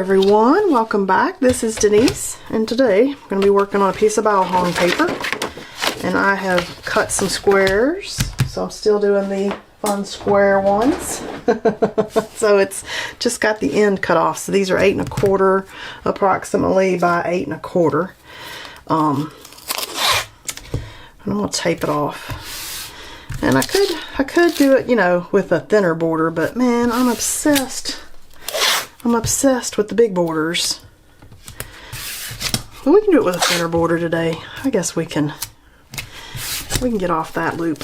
everyone, welcome back. This is Denise, and today I'm going to be working on a piece of Bauhorn paper, and I have cut some squares, so I'm still doing the fun square ones. So it's just got the end cut off. So these are 8 1/4 approximately by 8 1/4. And I'm going to tape it off. And I could do it, you know, with a thinner border, but man, I'm obsessed. I'm obsessed with the big borders. Well, we can do it with a thinner border today. I guess we can get off that loop.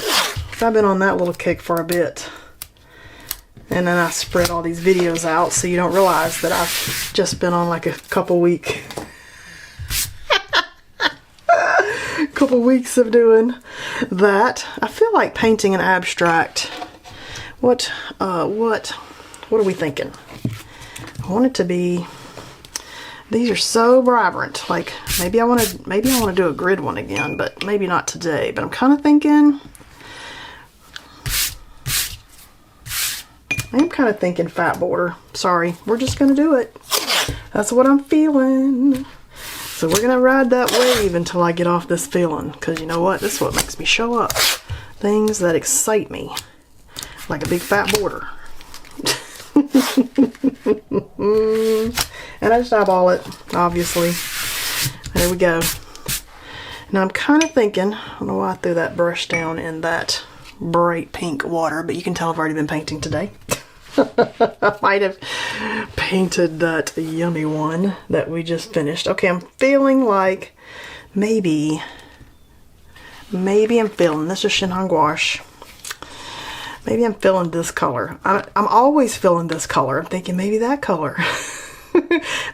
I've been on that little kick for a bit. And then I spread all these videos out so you don't realize that I've just been on like a couple weeks of doing that. I feel like painting an abstract. What are we thinking? I want it to be, these are so vibrant. Like maybe I want to do a grid one again, but maybe not today. But I'm kind of thinking, fat border. Sorry, we're just gonna do it. That's what I'm feeling. So we're gonna ride that wave until I get off this feeling, because you know what? This is what makes me show up. Things that excite me, like a big fat border. And I just eyeball it, obviously. There we go. Now I'm kind of thinking, I don't know why I threw that brush down in that bright pink water, but you can tell I've already been painting today. I might have painted that yummy one that we just finished. Okay, I'm feeling like maybe I'm feeling, this is Shinhan Gouache. Maybe I'm feeling this color. I'm always feeling this color. I'm thinking maybe that color.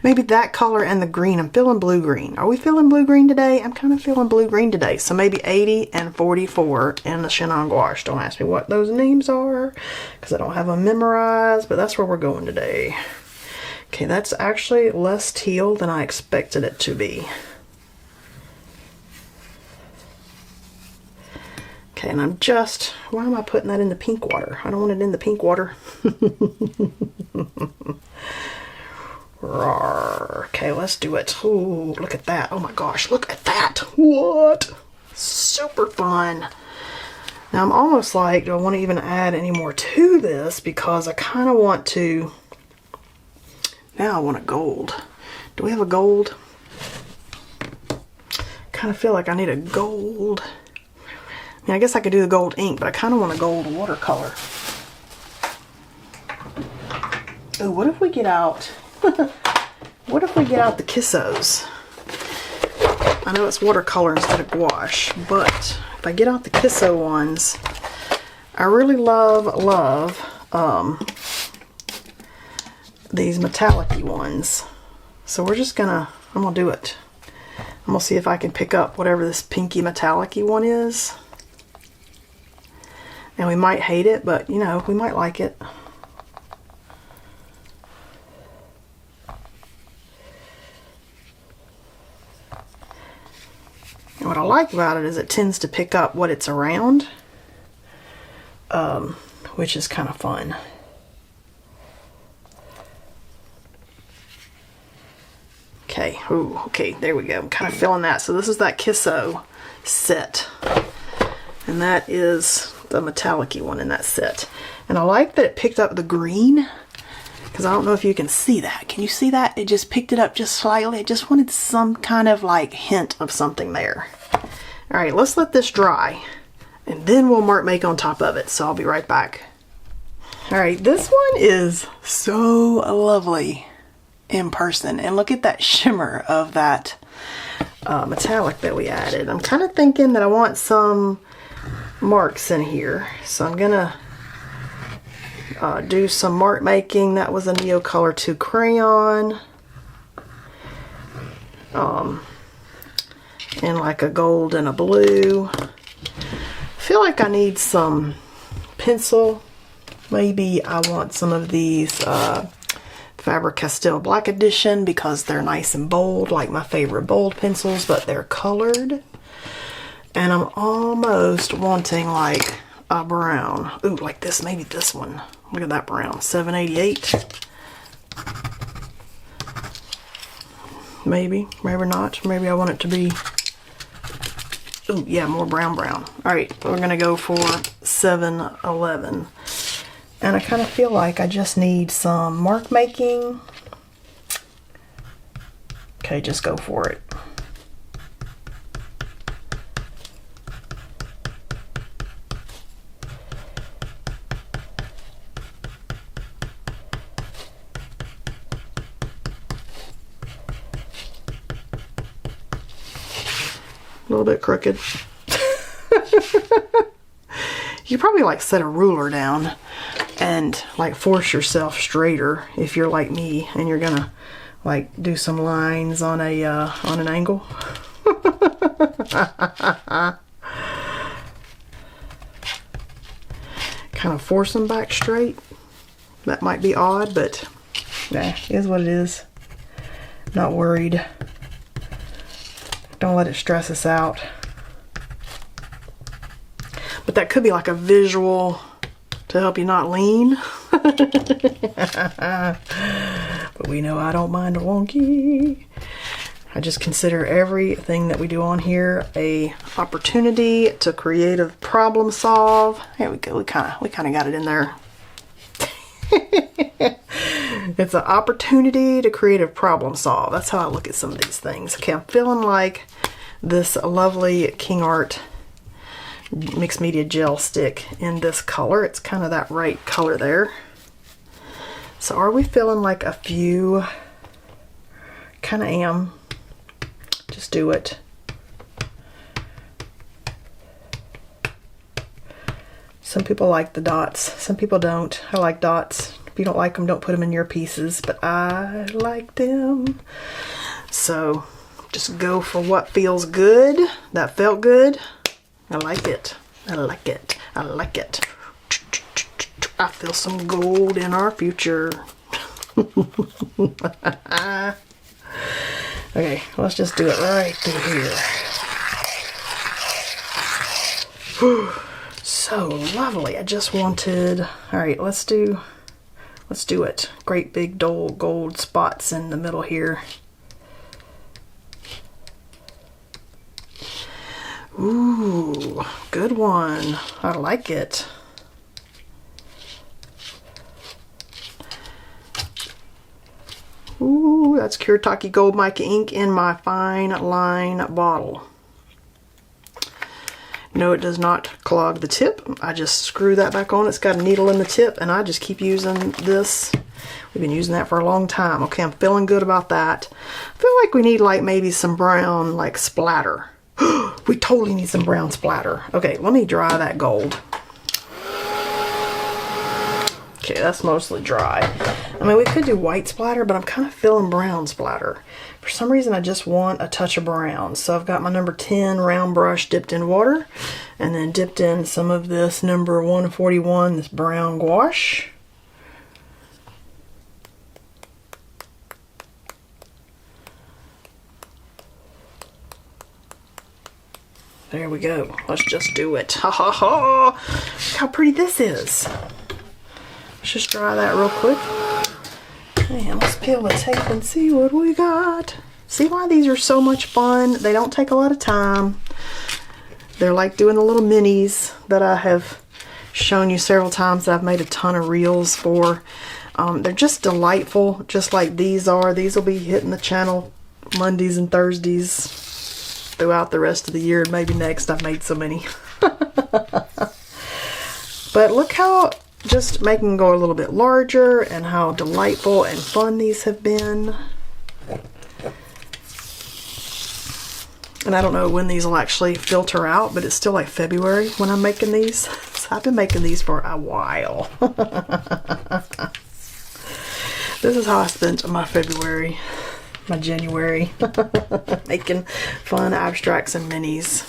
Maybe that color and the green. I'm feeling blue-green. Are we feeling blue-green today? I'm kind of feeling blue-green today. So maybe 80 and 44 in the Shinhan Gouache. Don't ask me what those names are because I don't have them memorized, but that's where we're going today. Okay, that's actually less teal than I expected it to be. Okay, and I'm just, why am I putting that in the pink water? I don't want it in the pink water. Okay, let's do it. Ooh, look at that. Oh my gosh, look at that. What? Super fun. Now I'm almost like, do I want to even add any more to this? Because I kind of want to, now I want a gold. Do we have a gold? Kind of feel like I need a gold. I mean, I guess I could do the gold ink, but I kind of want a gold watercolor. Oh, what if we get out, what if we get out the Kisshos? I know it's watercolor instead of gouache, but if I get out the Kissho ones, I really love these metallic-y ones. So we're just gonna, I'm gonna do it. I'm gonna see if I can pick up whatever this pinky metallic-y one is. And we might hate it, but you know, we might like it. And what I like about it is it tends to pick up what it's around, which is kind of fun. Okay, ooh, okay, there we go. I'm kind of feeling that. So this is that Kissho set. And that is the metallic-y one in that set. And I like that it picked up the green, because I don't know if you can see that. Can you see that? It just picked it up just slightly. I just wanted some kind of like hint of something there. All right, let's let this dry, and then we'll make on top of it. So I'll be right back. All right, this one is so lovely in person. And look at that shimmer of that metallic that we added. I'm kind of thinking that I want some marks in here, so I'm gonna do some mark making. That was a Neocolor II crayon, and like a gold and a blue. I feel like I need some pencil. Maybe I want some of these Faber-Castell Black Edition because they're nice and bold, like my favorite bold pencils, but they're colored. And I'm almost wanting like a brown. Ooh, like this, maybe this one. Look at that brown, 788. Maybe, maybe not. Maybe I want it to be, ooh, yeah, more brown. All right, we're gonna go for 7-11. And I kind of feel like I just need some mark making. Okay, just go for it. A little bit crooked. You probably like set a ruler down and like force yourself straighter if you're like me and you're gonna like do some lines on a on an angle. Kind of force them back straight. That might be odd, but nah, is what it is. Not worried. Don't let it stress us out. But that could be like a visual to help you not lean. But we know I don't mind a wonky. I just consider everything that we do on here a opportunity to creative problem solve. There we go. We kind of got it in there. It's an opportunity to creative problem solve. That's how I look at some of these things. Okay, I'm feeling like this lovely Kingart mixed media gel stick in this color. It's kind of that right color there. So are we feeling like a few? Kind of am. Just do it. Some people like the dots. Some people don't. I like dots. If you don't like them, don't put them in your pieces, but I like them. So just go for what feels good. That felt good. I like it. I like it. I like it. I feel some gold in our future. Okay, let's just do it right through here. Whew. So lovely. I just wanted, all right, let's do it. Great big dull gold spots in the middle here. Ooh, good one. I like it. Ooh, that's Kuretake Gold Mica ink in my fine line bottle. No, it does not clog the tip. I just screw that back on. It's got a needle in the tip, and I just keep using this. We've been using that for a long time. Okay, I'm feeling good about that. I feel like we need like maybe some brown like splatter. We totally need some brown splatter. Okay, let me dry that gold. Okay, that's mostly dry. I mean, we could do white splatter, but I'm kind of feeling brown splatter. For some reason, I just want a touch of brown. So I've got my number 10 round brush dipped in water, and then dipped in some of this number 141, this brown gouache. There we go. Let's just do it. Ha ha ha! Look how pretty this is. Let's just dry that real quick. And let's peel the tape and see what we got. See why these are so much fun? They don't take a lot of time. They're like doing the little minis that I have shown you several times that I've made a ton of reels for. They're just delightful, just like these are. These will be hitting the channel Mondays and Thursdays throughout the rest of the year, and maybe next. I've made so many. But look how just making them go a little bit larger and how delightful and fun these have been. And I don't know when these will actually filter out, but it's still like February when I'm making these. So I've been making these for a while. This is how I spent my February, my January, making fun abstracts and minis.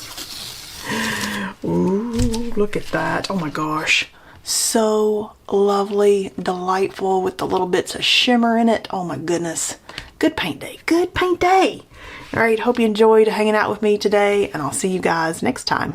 Ooh, look at that. Oh my gosh. So lovely, delightful with the little bits of shimmer in it. Oh my goodness. Good paint day. Good paint day. All right, hope you enjoyed hanging out with me today, and I'll see you guys next time.